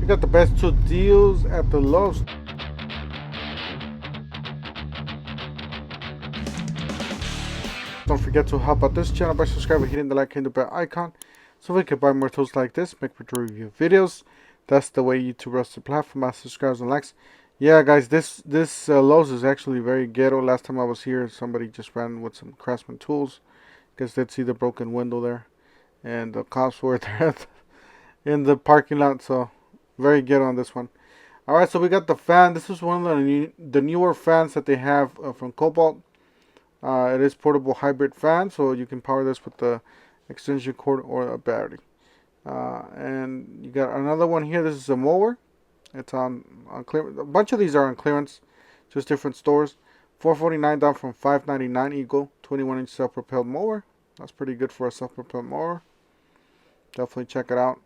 You got the best two deals at the lowest. Don't forget to help out this channel by subscribing, hitting the like and the bell icon, so we can buy more tools like this, make more review videos. That's the way YouTube runs the platform. My subscribers and likes. Yeah, guys, this Lowe's is actually very ghetto. Last time I was here, somebody just ran with some Craftsman tools. Guess they'd see the broken window there, and the cops were there in the parking lot. So very ghetto on this one. All right, so we got the fan. This is one of the newer fans that they have from Cobalt. It is portable hybrid fan, so you can power this with the extension cord or a battery. And you got another one here. This is a mower. It's on clearance. A bunch of these are on clearance, just different stores. $449 down from $599. Eagle 21-inch self-propelled mower. That's pretty good for a self-propelled mower. Definitely check it out.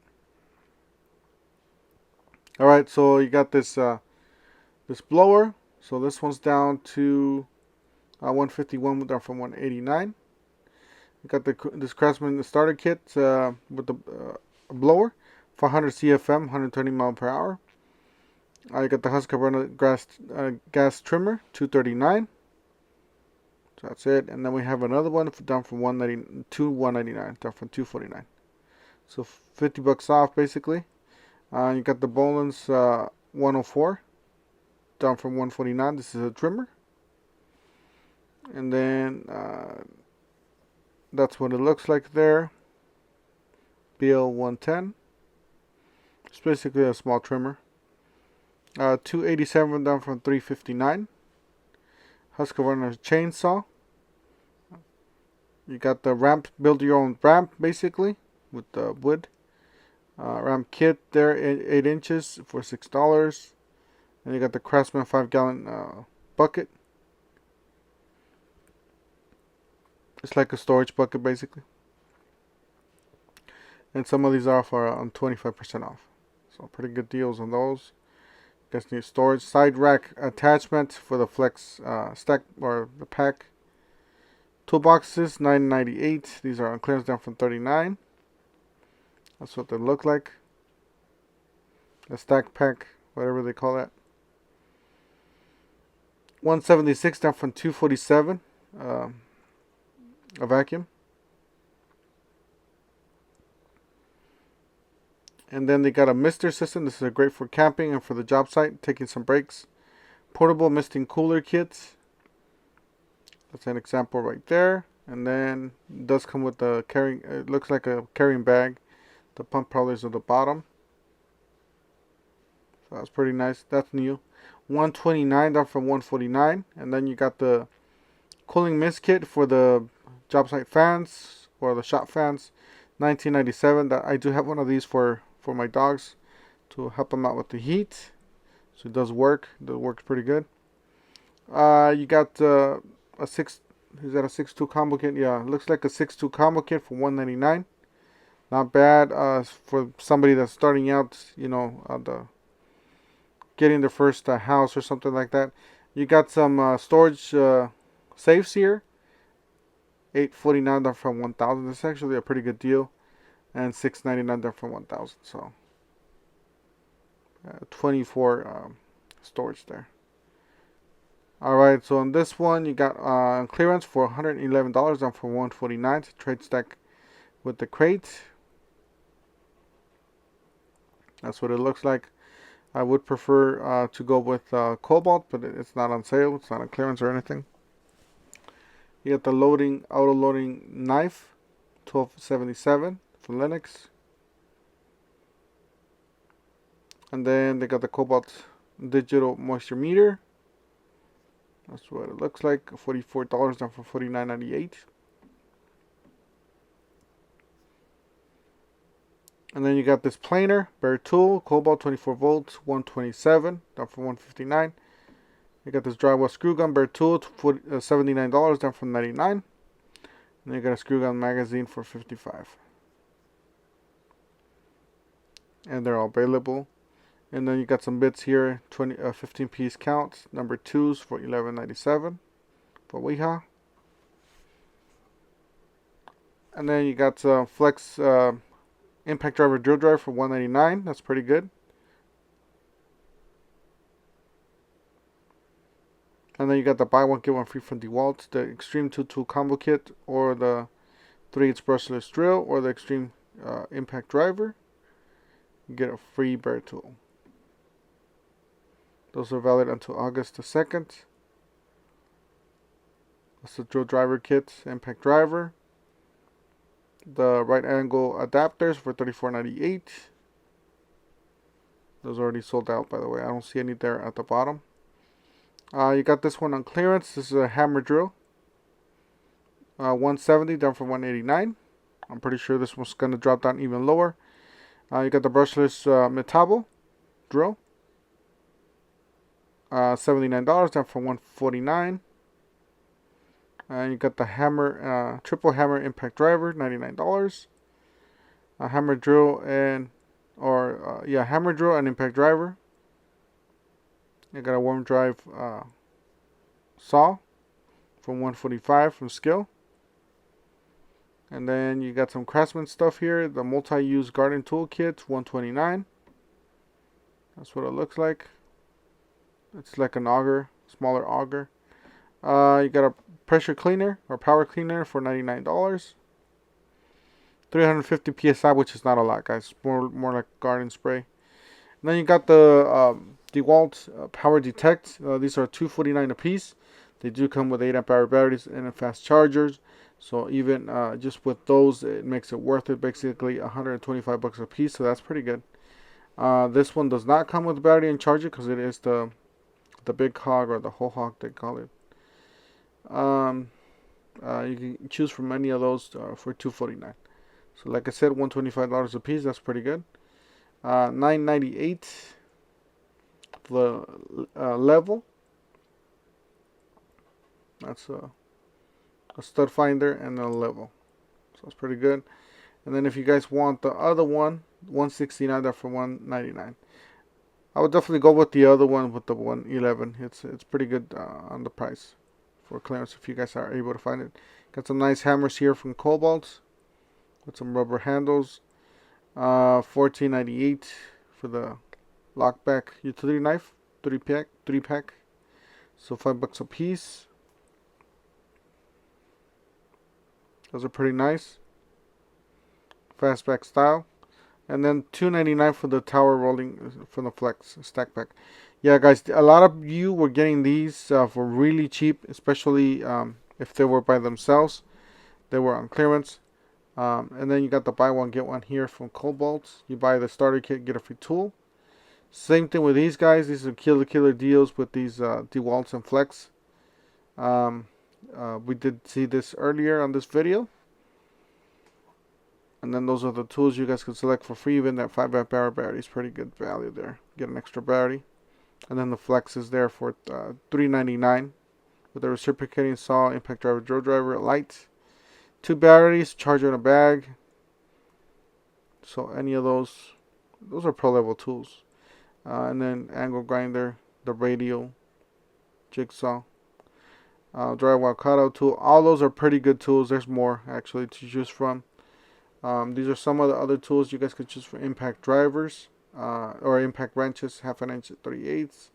All right, so you got this this blower. So this one's down to 151 down from 189. You got this Craftsman starter kit with the blower, 500 CFM, 120 mile per hour. You got the Husqvarna gas trimmer, 239. So that's it. And then we have another one down from 190 to 199, down from 249. So $50 off basically. You got the Boland's 104, down from 149. This is a trimmer. And then that's what it looks like there. BL 110. It's basically a small trimmer. 287 down from 359. Husqvarna chainsaw. You got the ramp, build your own ramp basically with the wood. Ramp kit there, 8 inches for $6. And you got the Craftsman 5-gallon bucket. It's like a storage bucket basically. And some of these are for on 25% off. So pretty good deals on those. Guess need storage. Side rack attachment for the flex stack or the pack. Toolboxes, $9.98. These are on clearance down from $39. That's what they look like. The stack pack, whatever they call that. $176 down from $247. A vacuum. And then they got a mister system. This is great for camping and for the job site, taking some breaks. Portable misting cooler kit. That's an example right there. And then it does come with the carrying, it looks like a carrying bag. The pump probably is at the bottom. So that's pretty nice. That's new. $129 down from $149. And then you got the cooling mist kit for the job site fans or the shop fans, $19.97. That I do have one of these for my dogs to help them out with the heat. So it does work. It works pretty good. You got a 6.2 combo kit? Yeah, it looks like a 6.2 combo kit for $199. Not bad for somebody that's starting out, you know, getting their first house or something like that. You got some storage safes here. $849 down from $1,000. That's actually a pretty good deal. And $699 down from $1,000. So 24 storage there. Alright, so on this one you got clearance for $111 down from $149. Trade stack with the crate. That's what it looks like. I would prefer to go with Cobalt, but it's not on sale. It's not on clearance or anything. You got the auto loading knife, $12.77 for Linux. And then they got the Cobalt digital moisture meter. That's what it looks like. $44 down from $49.98. And then you got this planer, bare tool, Cobalt 24 volts, $127 down from $159. You got this drywall screw gun, bare tool, $79 down from $99. And then you got a screw gun magazine for $55. And they're all available. And then you got some bits here, 15 piece count, number 2s for $11.97 for Weha. And then you got some flex impact driver drill drive for $199. That's pretty good. And then you got the buy one get one free from DeWalt, the Extreme 2 tool combo kit, or the 3/8 brushless drill, or the Extreme impact driver. You get a free bear tool. Those are valid until August the 2nd. That's the drill driver kit, impact driver. The right angle adapters for $34.98. Those are already sold out, by the way. I don't see any there at the bottom. You got this one on clearance. This is a hammer drill. 170 down from 189. I'm pretty sure this one's going to drop down even lower. You got the brushless Metabo drill. $79 down from $149. And you got the hammer, triple hammer impact driver, $99. A hammer drill and, hammer drill and impact driver. You got a worm drive saw from $145 from Skill. And then you got some Craftsman stuff here. The multi-use garden tool kit, $129. That's what it looks like. It's like an auger, smaller auger. You got a pressure cleaner or power cleaner for $99. 350 psi, which is not a lot, guys. More like garden spray. And then you got the DeWalt Power Detect. These are $249 a piece. They do come with 8 amp hour batteries and fast chargers. So even just with those, it makes it worth it. Basically, $125 a piece. So that's pretty good. This one does not come with a battery and charger because it is the big hog or the whole hog they call it. You can choose from any of those for $249. So like I said, $125 a piece. That's pretty good. $9.98 the level. That's a stud finder and a level. So it's pretty good. And then if you guys want the other one, $169 there for $199. I would definitely go with the other one with the 111. It's pretty good on the price for clearance if you guys are able to find it. Got some nice hammers here from Cobalt with some rubber handles. $14.98 for the lockback utility knife, 3-pack. So $5 a piece. Those are pretty nice. Fastback style. And then $2.99 for the tower rolling from the Flex stack pack. Yeah, guys, a lot of you were getting these for really cheap, especially if they were by themselves. They were on clearance. And then you got the buy one get one here from Cobalt. You buy the starter kit, get a free tool. Same thing with these guys. These are killer deals with these DeWalts and Flex. We did see this earlier on this video. And then those are the tools you guys can select for free. Even that 5 amp hour battery is pretty good value there. Get an extra battery. And then the Flex is there for $3.99 with a reciprocating saw, impact driver, drill driver, light, 2 batteries, charger in a bag. So any of those are pro level tools. And then angle grinder, the radial, jigsaw, drywall cutout tool. All those are pretty good tools. There's more actually to choose from. These are some of the other tools you guys could choose for impact drivers or impact wrenches, 1/2 inch at 3/8.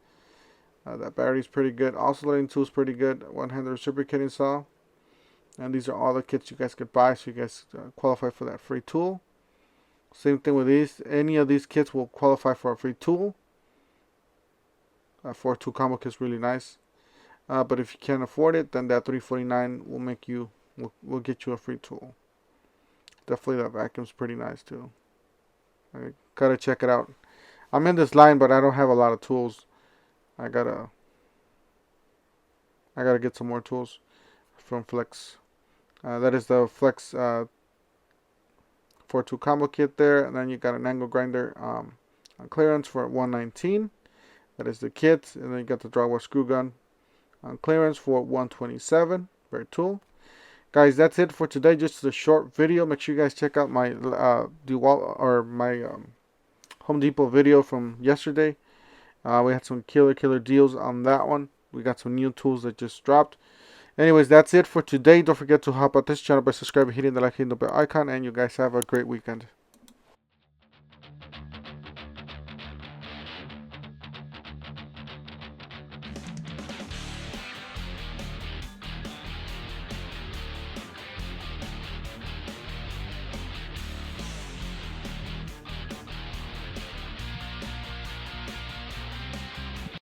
That battery is pretty good. Oscillating tool is pretty good. One-handed reciprocating saw. And these are all the kits you guys could buy, so you guys qualify for that free tool. Same thing with these. Any of these kits will qualify for a free tool. 4-tool combo kit is really nice. But if you can't afford it, then that $349 will get you a free tool. Definitely that vacuum's pretty nice too. I gotta check it out. I'm in this line, but I don't have a lot of tools. I gotta get some more tools from Flex. That is the Flex 4-tool combo kit there, and then you got an angle grinder on clearance for $119. That is the kit, and then you got the drywall screw gun on clearance for $127. Very tool. Guys, that's it for today. Just a short video. Make sure you guys check out my DeWalt or my Home Depot video from yesterday. We had some killer deals on that one. We got some new tools that just dropped. Anyways, that's it for today. Don't forget to help out this channel by subscribing, hitting the like, hitting the bell icon, and you guys have a great weekend.